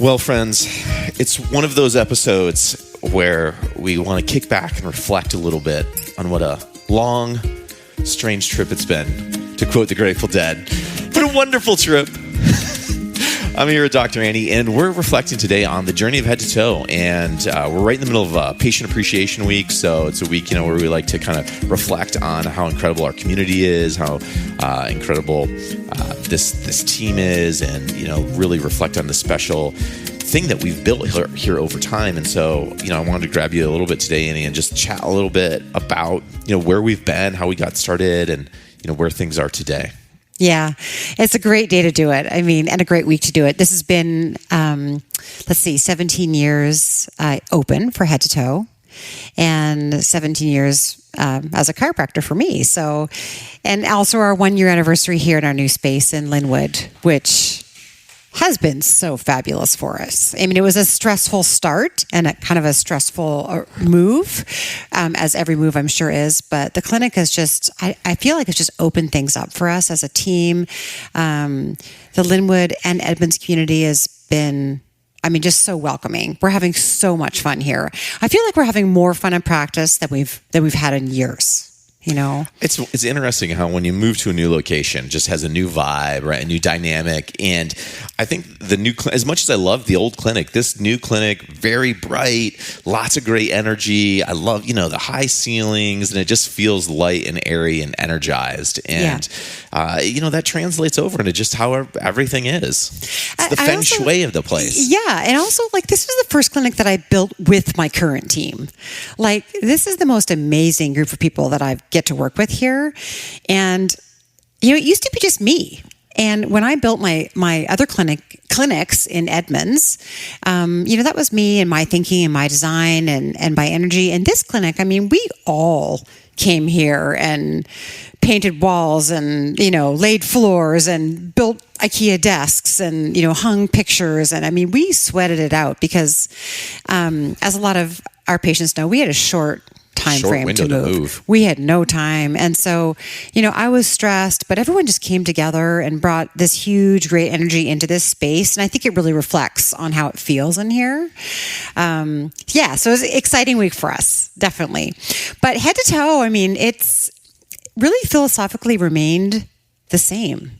Well, friends, it's one of those episodes where we want to kick back and reflect a little bit on what a long, strange trip it's been, to quote the Grateful Dead. But a wonderful trip. I'm here with Dr. Andy, and we're reflecting today on the journey of head to toe. And we're right in the middle of Patient Appreciation Week, so it's a week, where we like to kind of reflect on how incredible our community is, how incredible this team is, and really reflect on the special thing that we've built here over time. And so, I wanted to grab you a little bit today, Andy, and just chat a little bit about where we've been, how we got started, and where things are today. Yeah, it's a great day to do it. And a great week to do it. This has been, 17 years open for head to toe, and 17 years as a chiropractor for me. So, and also our 1-year anniversary here in our new space in Linwood, which has been so fabulous for us. It was a stressful start and a kind of a stressful move, as every move I'm sure is, but the clinic has just, I feel like it's just opened things up for us as a team. The Linwood and Edmonds community has been, just so welcoming. We're having so much fun here. I feel like we're having more fun in practice than we've had in years. It's interesting how when you move to a new location, it just has a new vibe, right? A new dynamic. And I think the new, as much as I love the old clinic, this new clinic, very bright, lots of great energy. I love, the high ceilings, and it just feels light and airy and energized. And, that translates over into just how everything is. It's the feng shui of the place. Yeah. And also, this was the first clinic that I built with my current team. This is the most amazing group of people that I get to work with here. And, it used to be just me. And when I built my other clinics in Edmonds, that was me and my thinking and my design and my energy. And this clinic, we all came here and painted walls and, laid floors and built IKEA desks and, hung pictures. And we sweated it out because, as a lot of our patients know, we had a short time frame to move. We had no time. And so, I was stressed, but everyone just came together and brought this huge, great energy into this space. And I think it really reflects on how it feels in here. So it was an exciting week for us, definitely. But head to toe, it's really philosophically remained the same.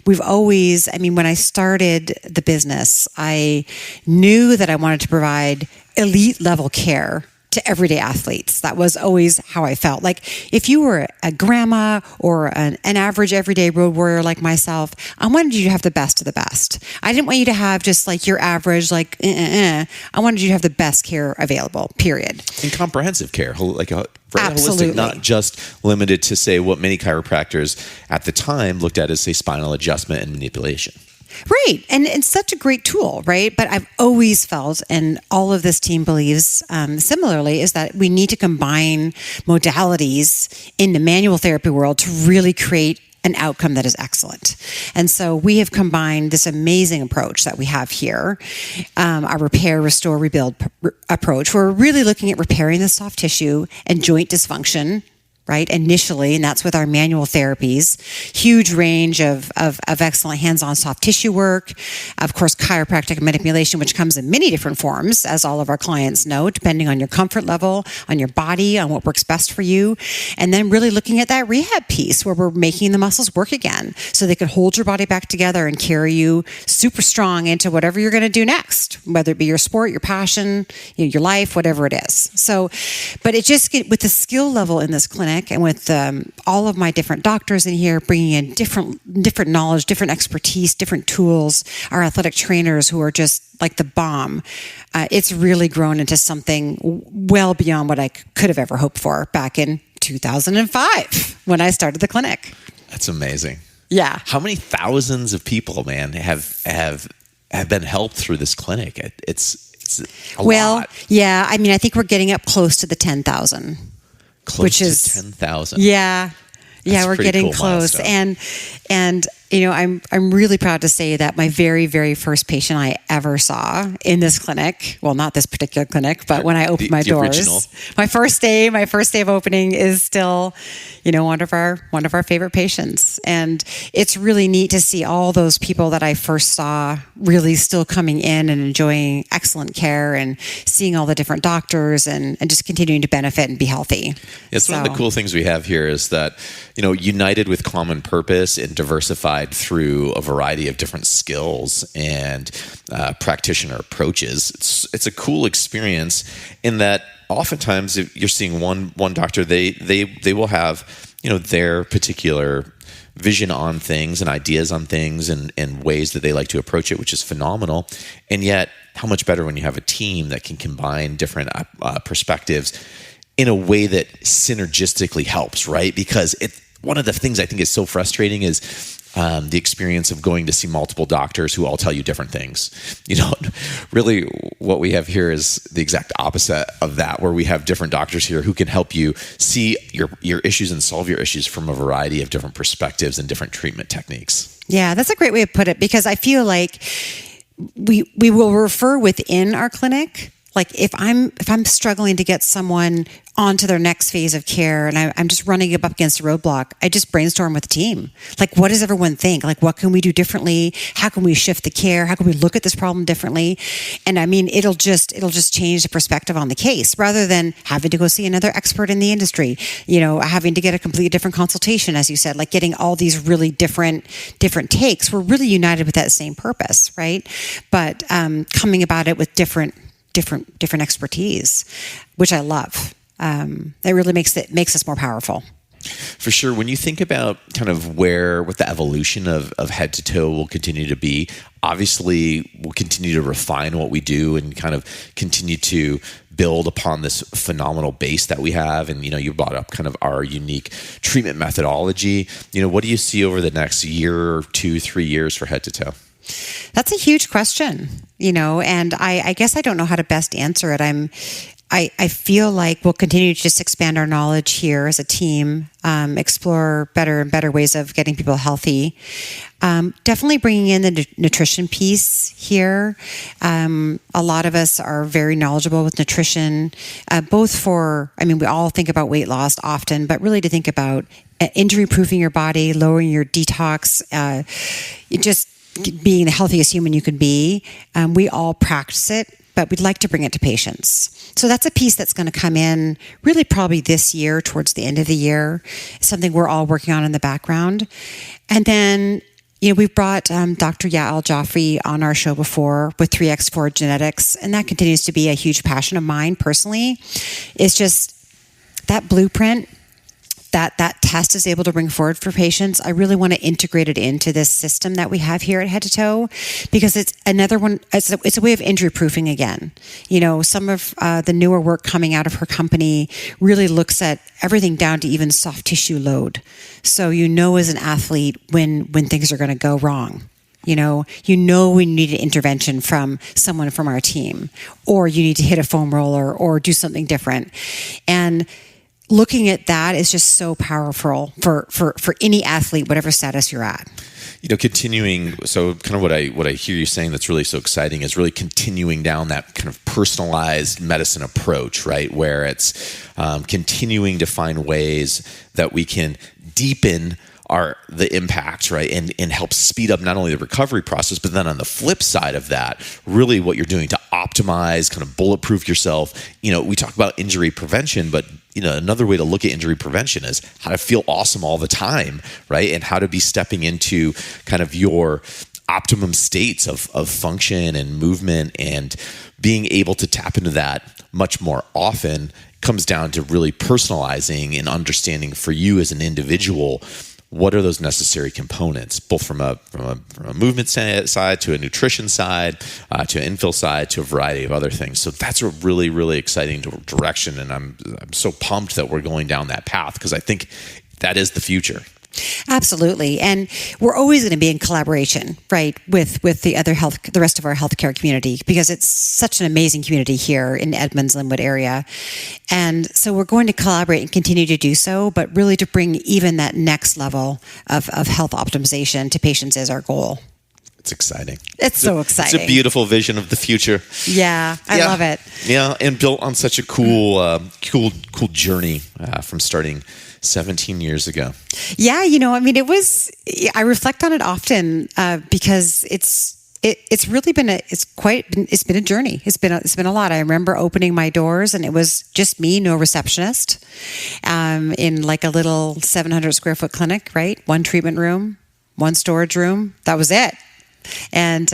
We've always, when I started the business, I knew that I wanted to provide elite level care to everyday athletes. That was always how I felt. If you were a grandma or an average everyday road warrior like myself, I wanted you to have the best of the best. I didn't want you to have just your average, I wanted you to have the best care available, period. And comprehensive care, very Absolutely. holistic, not just limited to, say, what many chiropractors at the time looked at as, say, spinal adjustment and manipulation. Right. And such a great tool, right? But I've always felt, and all of this team believes similarly, is that we need to combine modalities in the manual therapy world to really create an outcome that is excellent. And so we have combined this amazing approach that we have here, our repair, restore, rebuild approach. We're really looking at repairing the soft tissue and joint dysfunction, right, initially, and that's with our manual therapies. Huge range of excellent hands-on soft tissue work. Of course, chiropractic manipulation, which comes in many different forms, as all of our clients know, depending on your comfort level, on your body, on what works best for you. And then really looking at that rehab piece where we're making the muscles work again so they can hold your body back together and carry you super strong into whatever you're going to do next, whether it be your sport, your passion, your life, whatever it is. So, but it just, with the skill level in this clinic, and with all of my different doctors in here bringing in different knowledge, different expertise, different tools, our athletic trainers who are just like the bomb, it's really grown into something well beyond what I could have ever hoped for back in 2005 when I started the clinic. That's amazing. Yeah. How many thousands of people, man, have been helped through this clinic? It's a lot. Yeah. I think we're getting up close to the 10,000. Which is 10,000. Yeah. That's we're getting cool close. milestone. And I'm really proud to say that my very, very first patient I ever saw in this clinic, well, not this particular clinic, but when I opened my doors, original. my first day of opening is still, one of our favorite patients. And it's really neat to see all those people that I first saw really still coming in and enjoying excellent care and seeing all the different doctors and just continuing to benefit and be healthy. It's one of the cool things we have here is that, united with common purpose and diversified through a variety of different skills and practitioner approaches. It's a cool experience in that oftentimes if you're seeing one doctor, they will have, their particular vision on things and ideas on things and ways that they like to approach it, which is phenomenal. And yet, how much better when you have a team that can combine different perspectives in a way that synergistically helps, right? Because one of the things I think is so frustrating is the experience of going to see multiple doctors who all tell you different things. Really what we have here is the exact opposite of that, where we have different doctors here who can help you see your issues and solve your issues from a variety of different perspectives and different treatment techniques. Yeah, that's a great way to put it, because I feel like we will refer within our clinic. Like if I'm struggling to get someone onto their next phase of care and I'm just running up against a roadblock, I just brainstorm with the team. Like, what does everyone think? Like, what can we do differently? How can we shift the care? How can we look at this problem differently? And I mean, it'll just change the perspective on the case, rather than having to go see another expert in the industry, having to get a completely different consultation, as you said, like getting all these really different takes. We're really united with that same purpose, right? But coming about it with different expertise, which I love. It really makes us more powerful. For sure. When you think about kind of what the evolution of head to toe will continue to be, obviously we'll continue to refine what we do and kind of continue to build upon this phenomenal base that we have. And, you brought up kind of our unique treatment methodology. What do you see over the next year or 2-3 years for head to toe? That's a huge question, and I guess I don't know how to best answer it. I feel like we'll continue to just expand our knowledge here as a team, explore better and better ways of getting people healthy. Definitely bringing in the nutrition piece here. A lot of us are very knowledgeable with nutrition, we all think about weight loss often, but really to think about injury-proofing your body, lowering your detox, just being the healthiest human you could be. We all practice it, but we'd like to bring it to patients. So that's a piece that's going to come in really probably this year, towards the end of the year. It's something we're all working on in the background. And then, we've brought Dr. Yael Joffrey on our show before with 3x4 Genetics, and that continues to be a huge passion of mine personally. It's just that blueprint that test is able to bring forward for patients. I really want to integrate it into this system that we have here at Head to Toe, because it's another one. It's a way of injury proofing again. Some of the newer work coming out of her company really looks at everything down to even soft tissue load. So as an athlete when things are going to go wrong. We need an intervention from someone from our team, or you need to hit a foam roller or do something different. And looking at that is just so powerful for any athlete, whatever status you're at. Continuing, so kind of what I hear you saying that's really so exciting is really continuing down that kind of personalized medicine approach, right? Where it's continuing to find ways that we can deepen the impact, right? And help speed up not only the recovery process, but then on the flip side of that, really what you're doing to optimize, kind of bulletproof yourself. We talk about injury prevention, but another way to look at injury prevention is how to feel awesome all the time, right? And how to be stepping into kind of your optimum states of function and movement, and being able to tap into that much more often comes down to really personalizing and understanding for you as an individual what are those necessary components, both from a movement side to a nutrition side, to an infill side, to a variety of other things. So that's a really, really exciting direction, and I'm so pumped that we're going down that path, because I think that is the future. Absolutely. And we're always going to be in collaboration, right, with the rest of our healthcare community, because it's such an amazing community here in Edmonds, Linwood area. And so we're going to collaborate and continue to do so, but really to bring even that next level of health optimization to patients is our goal. It's exciting. It's so exciting. It's a beautiful vision of the future. Yeah, I love it. Yeah, and built on such a cool journey from starting 17 years ago. Yeah, I reflect on it often because it's really been it's been a journey. It's been a lot. I remember opening my doors and it was just me, no receptionist, in like a little 700 square foot clinic, right? One treatment room, one storage room. That was it. And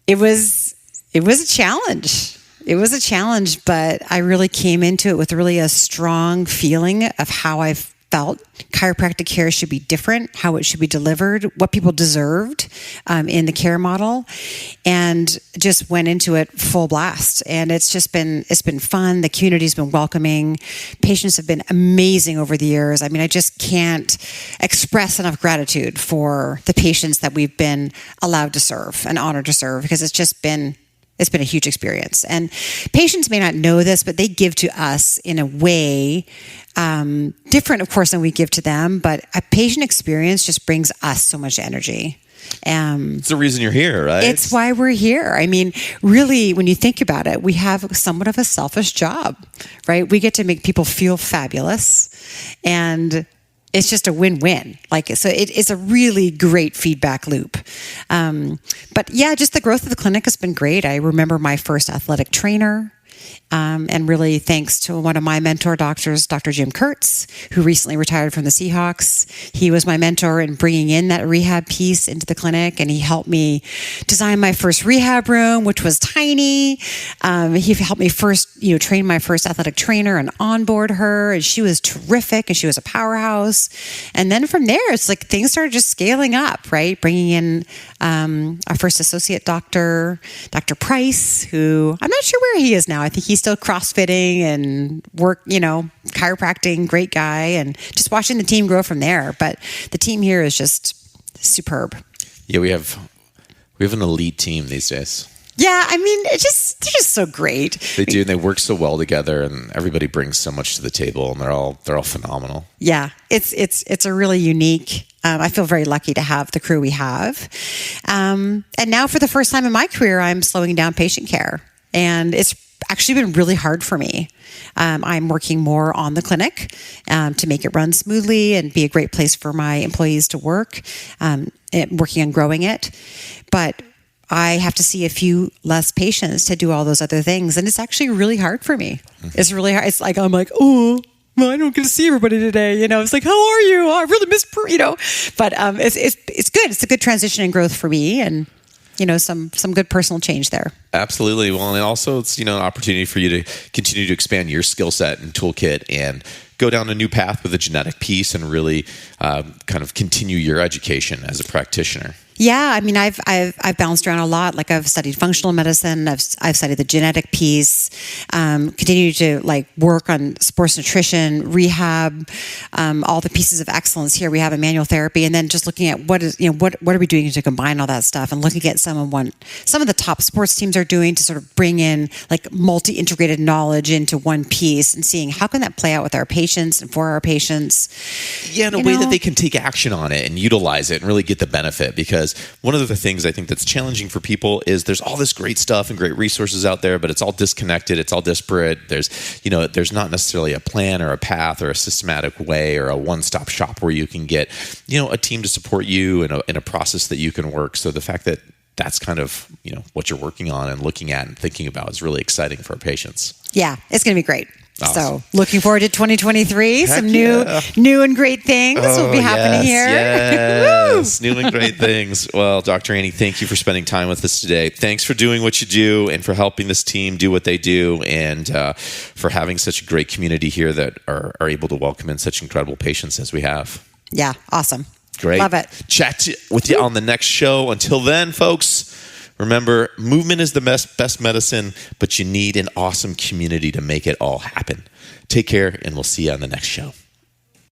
it was a challenge. It was a challenge, but I really came into it with really a strong feeling of how I felt chiropractic care should be different, how it should be delivered, what people deserved in the care model, and just went into it full blast. And it's been fun. The community's been welcoming. Patients have been amazing over the years. I mean, I just can't express enough gratitude for the patients that we've been allowed to serve and honored to serve, because it's been a huge experience. And patients may not know this, but they give to us in a way different, of course, than we give to them. But a patient experience just brings us so much energy. It's the reason you're here, right? It's why we're here. I mean, really, when you think about it, we have somewhat of a selfish job, right? We get to make people feel fabulous, and it's just a win-win. It's a really great feedback loop. But yeah, just the growth of the clinic has been great. I remember my first athletic trainer, and really thanks to one of my mentor doctors, Dr. Jim Kurtz, who recently retired from the Seahawks. He was my mentor in bringing in that rehab piece into the clinic, and he helped me design my first rehab room, which was tiny. He helped me train my first athletic trainer and onboard her, and she was terrific, and she was a powerhouse. And then from there, it's like things started just scaling up, right? Bringing in our first associate doctor, Dr. Price, who I'm not sure where he is now. I think he's still CrossFitting and chiropractic, great guy, and just watching the team grow from there. But the team here is just superb. Yeah, we have an elite team these days. Yeah, I mean, they're just so great. They do, and they work so well together, and everybody brings so much to the table, and they're all phenomenal. Yeah, it's a really unique. I feel very lucky to have the crew we have, and now for the first time in my career, I'm slowing down patient care, and it's actually been really hard for me. I'm working more on the clinic to make it run smoothly and be a great place for my employees to work, working on growing it. But I have to see a few less patients to do all those other things. And it's actually really hard for me. Mm-hmm. It's really hard. It's like, I'm like, oh, well, I don't get to see everybody today. It's like, how are you? Oh, I really missed, But it's good. It's a good transition and growth for me. And some good personal change there. Absolutely. Well, and also it's, an opportunity for you to continue to expand your skill set and toolkit and go down a new path with a genetic piece and really kind of continue your education as a practitioner. Yeah, I mean, I've bounced around a lot. Like I've studied functional medicine. I've studied the genetic piece. Continue to work on sports nutrition, rehab, all the pieces of excellence here we have in manual therapy, and then just looking at what are we doing to combine all that stuff, and looking at some of the top sports teams are doing to sort of bring in multi-integrated knowledge into one piece, and seeing how can that play out with our patients and for our patients. Yeah, in a way that they can take action on it and utilize it and really get the benefit, because one of the things I think that's challenging for people is there's all this great stuff and great resources out there, but it's all disconnected. It's all disparate. There's not necessarily a plan or a path or a systematic way or a one-stop shop where you can get, a team to support you in a process that you can work. So the fact that that's kind of, what you're working on and looking at and thinking about is really exciting for our patients. Yeah, it's going to be great. Awesome. So looking forward to 2023. Heck Some yeah. new and great things will be happening here. Yes, new and great things. Well, Dr. Annie, thank you for spending time with us today. Thanks for doing what you do and for helping this team do what they do, and for having such a great community here that are able to welcome in such incredible patients as we have. Yeah, awesome. Great. Love it. Chat with you on the next show. Until then, folks, remember, movement is the best medicine, but you need an awesome community to make it all happen. Take care, and we'll see you on the next show.